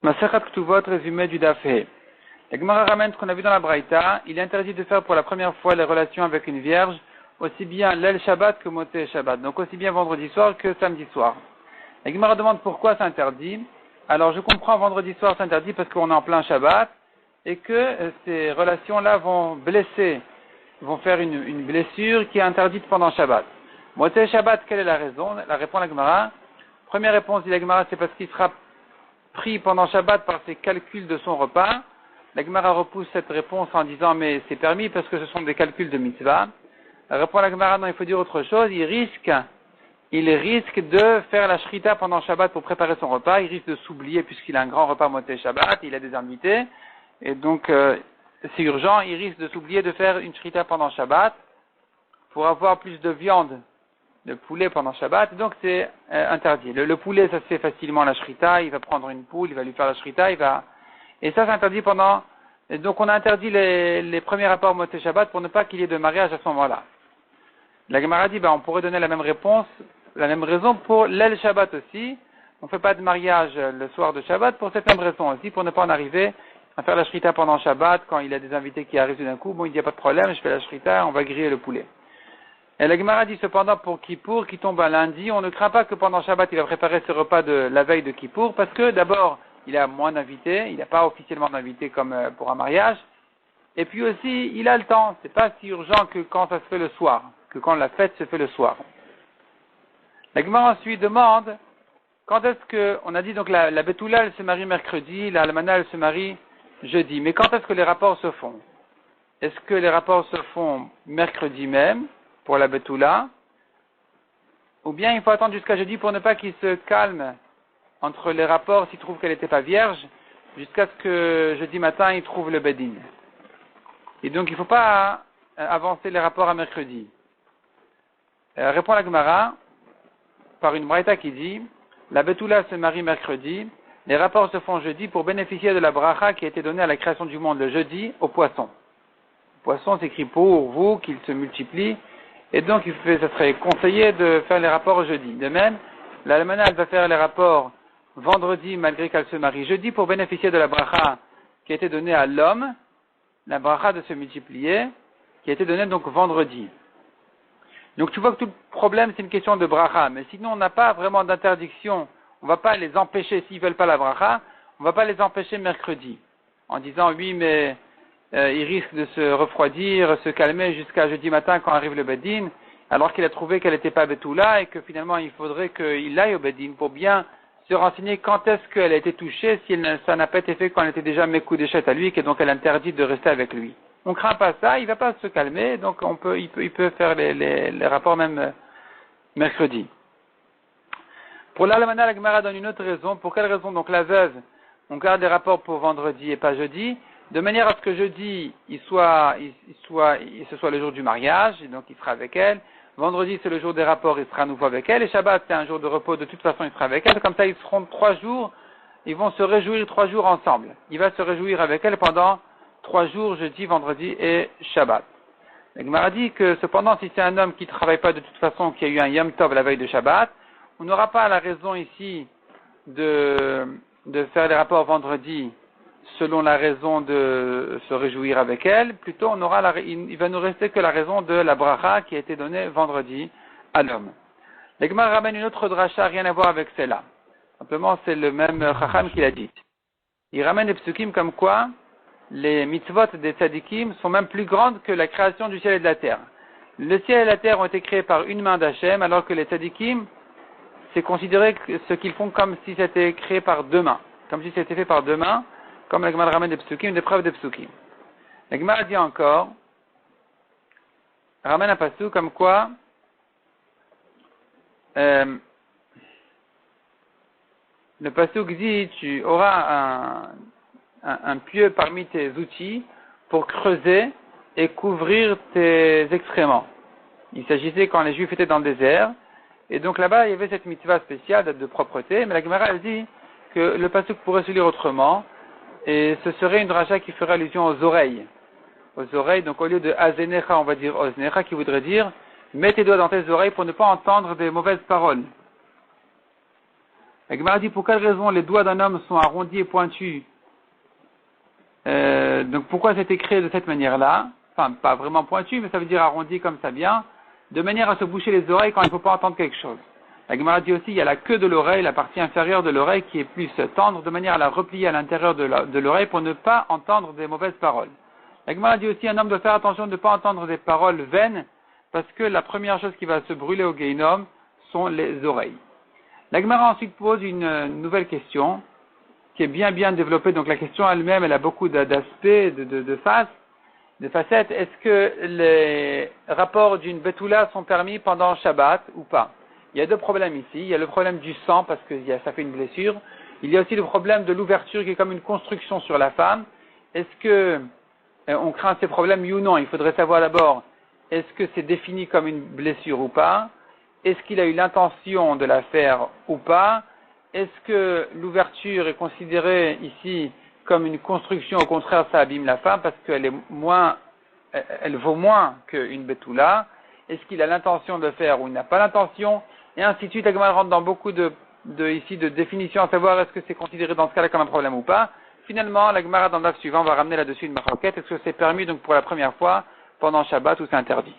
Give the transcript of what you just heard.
Masechet Ktuvot, résumé du Daf He. La Gemara ramène ce qu'on a vu dans la Braïta. Il est interdit de faire pour la première fois les relations avec une vierge, aussi bien l'El Shabbat que Motzei Shabbat. Donc aussi bien vendredi soir que samedi soir. La Gemara demande pourquoi c'est interdit. Alors je comprends, vendredi soir c'est interdit parce qu'on est en plein Shabbat et que ces relations-là vont blesser, vont faire une blessure qui est interdite pendant Shabbat. Motzei Shabbat, quelle est la raison? La répond la Gemara. Première réponse dit la Gemara, c'est parce qu'il sera pris pendant Shabbat par ses calculs de son repas. La Gemara repousse cette réponse en disant mais c'est permis parce que ce sont des calculs de mitzvah. Répond la Gemara, non, il faut dire autre chose. Il risque de faire la shrita pendant Shabbat pour préparer son repas. Il risque de s'oublier puisqu'il a un grand repas Motzei Shabbat, il a des invités. Et donc c'est urgent, il risque de s'oublier de faire une shrita pendant Shabbat pour avoir plus de viande de poulet pendant Shabbat, donc c'est interdit. Le poulet, ça se fait facilement la shrita, il va prendre une poule, il va lui faire la shrita, et ça c'est interdit pendant, et donc on a interdit les premiers rapports Motzei Shabbat pour ne pas qu'il y ait de mariage à ce moment-là. La Gemara dit, on pourrait donner la même réponse, la même raison pour l'El Shabbat aussi. On ne fait pas de mariage le soir de Shabbat pour cette même raison aussi, pour ne pas en arriver à faire la shrita pendant Shabbat quand il y a des invités qui arrivent d'un coup. Bon, il n'y a pas de problème, je fais la shrita, on va griller le poulet. Et la Gemara dit cependant pour Kippour, qui tombe un lundi, on ne craint pas que pendant Shabbat il va préparer ce repas de la veille de Kippour, parce que d'abord, il a moins d'invités, il n'a pas officiellement d'invités comme pour un mariage, et puis aussi, il a le temps, c'est pas si urgent que quand ça se fait le soir, que quand la fête se fait le soir. La Gemara ensuite demande, quand est-ce que, on a dit donc la Betula elle se marie mercredi, la Almana elle se marie jeudi, mais quand est-ce que les rapports se font? Est-ce que les rapports se font mercredi même, pour la Betula, ou bien il faut attendre jusqu'à jeudi pour ne pas qu'il se calme entre les rapports s'il trouve qu'elle n'était pas vierge, jusqu'à ce que jeudi matin il trouve le Bedin. Et donc il ne faut pas avancer les rapports à mercredi. Répond la Gemara par une braïta qui dit, la Betula se marie mercredi, les rapports se font jeudi pour bénéficier de la bracha qui a été donnée à la création du monde le jeudi au poisson. Le poisson s'écrit pour vous, qu'il se multiplie. Et donc, ça serait conseillé de faire les rapports jeudi. De même, l'almana, elle va faire les rapports vendredi, malgré qu'elle se marie jeudi, pour bénéficier de la bracha qui a été donnée à l'homme, la bracha de se multiplier, qui a été donnée donc vendredi. Donc, tu vois que tout le problème, c'est une question de bracha. Mais sinon, on n'a pas vraiment d'interdiction. On ne va pas les empêcher, s'ils ne veulent pas la bracha, on ne va pas les empêcher mercredi. En disant, oui, mais il risque de se refroidir, se calmer jusqu'à jeudi matin quand arrive le Bedin, alors qu'il a trouvé qu'elle n'était pas Betula et que finalement il faudrait qu'il aille au Bedin pour bien se renseigner quand est-ce qu'elle a été touchée, si ça n'a pas été fait quand elle était déjà Mekoudéchet à lui, et donc elle est interdite de rester avec lui. On craint pas ça, il va pas se calmer, donc il peut faire les rapports même mercredi. Pour l'Almana, la Gemara donne une autre raison. Pour quelle raison donc la veuve, on garde les rapports pour vendredi et pas jeudi? De manière à ce que jeudi, ce soit le jour du mariage, et donc il sera avec elle. Vendredi, c'est le jour des rapports, il sera à nouveau avec elle. Et Shabbat, c'est un jour de repos, de toute façon, il sera avec elle. Comme ça, ils seront 3 jours, ils vont se réjouir 3 jours ensemble. Il va se réjouir avec elle pendant 3 jours, jeudi, vendredi et Shabbat. La Gemara dit que cependant, si c'est un homme qui ne travaille pas de toute façon, qui a eu un Yom Tov la veille de Shabbat, on n'aura pas la raison ici de faire les rapports vendredi selon la raison de se réjouir avec elle, plutôt il va nous rester que la raison de la bracha qui a été donnée vendredi à l'homme. La Gemara ramène une autre dracha, rien à voir avec celle-là. Simplement, c'est le même Chacham qui l'a dit. Il ramène des psukim comme quoi les mitzvot des tzadikim sont même plus grandes que la création du ciel et de la terre. Le ciel et la terre ont été créés par une main d'Hachem, alors que les tzadikim, c'est considéré ce qu'ils font comme si c'était créé par 2 mains. Comme si c'était fait par 2 mains, comme la Gemara ramène des psukim, des preuves des psukim. La Gemara dit encore, ramène un passou comme quoi, le passouk dit, tu auras un pieu parmi tes outils pour creuser et couvrir tes excréments. Il s'agissait quand les Juifs étaient dans le désert, et donc là-bas il y avait cette mitzvah spéciale de propreté, mais la Gemara elle dit que le passouk pourrait se lire autrement, et ce serait une dracha qui ferait allusion aux oreilles. Aux oreilles, donc au lieu de azenecha, on va dire oznecha, qui voudrait dire mets tes doigts dans tes oreilles pour ne pas entendre des mauvaises paroles. La Gemara dit pour quelle raison les doigts d'un homme sont arrondis et pointus. Donc pourquoi c'est écrit de cette manière-là? Enfin, pas vraiment pointu, mais ça veut dire arrondi comme ça bien, de manière à se boucher les oreilles quand il ne faut pas entendre quelque chose. La Gemara dit aussi, il y a la queue de l'oreille, la partie inférieure de l'oreille qui est plus tendre, de manière à la replier à l'intérieur de l'oreille pour ne pas entendre des mauvaises paroles. La Gemara dit aussi, un homme doit faire attention de ne pas entendre des paroles vaines, parce que la première chose qui va se brûler au Gehinnom sont les oreilles. La Gemara ensuite pose une nouvelle question, qui est bien développée. Donc la question elle-même, elle a beaucoup d'aspects, de faces, de facettes. Est-ce que les rapports d'une Betula sont permis pendant Shabbat ou pas? Il y a deux problèmes ici. Il y a le problème du sang, parce que ça fait une blessure. Il y a aussi le problème de l'ouverture, qui est comme une construction sur la femme. Est-ce que on craint ces problèmes, oui ou non? Il faudrait savoir d'abord, est-ce que c'est défini comme une blessure ou pas? Est-ce qu'il a eu l'intention de la faire ou pas? Est-ce que l'ouverture est considérée ici comme une construction? Au contraire, ça abîme la femme parce qu'elle vaut moins qu'une Betula. Est-ce qu'il a l'intention de le faire ou il n'a pas l'intention? Et ainsi de suite. La Gemara rentre dans beaucoup de définitions, à savoir est-ce que c'est considéré dans ce cas-là comme un problème ou pas. Finalement, la Gemara dans le daf suivant va ramener là-dessus une maroquette. Est-ce que c'est permis donc pour la première fois pendant Shabbat ou c'est interdit?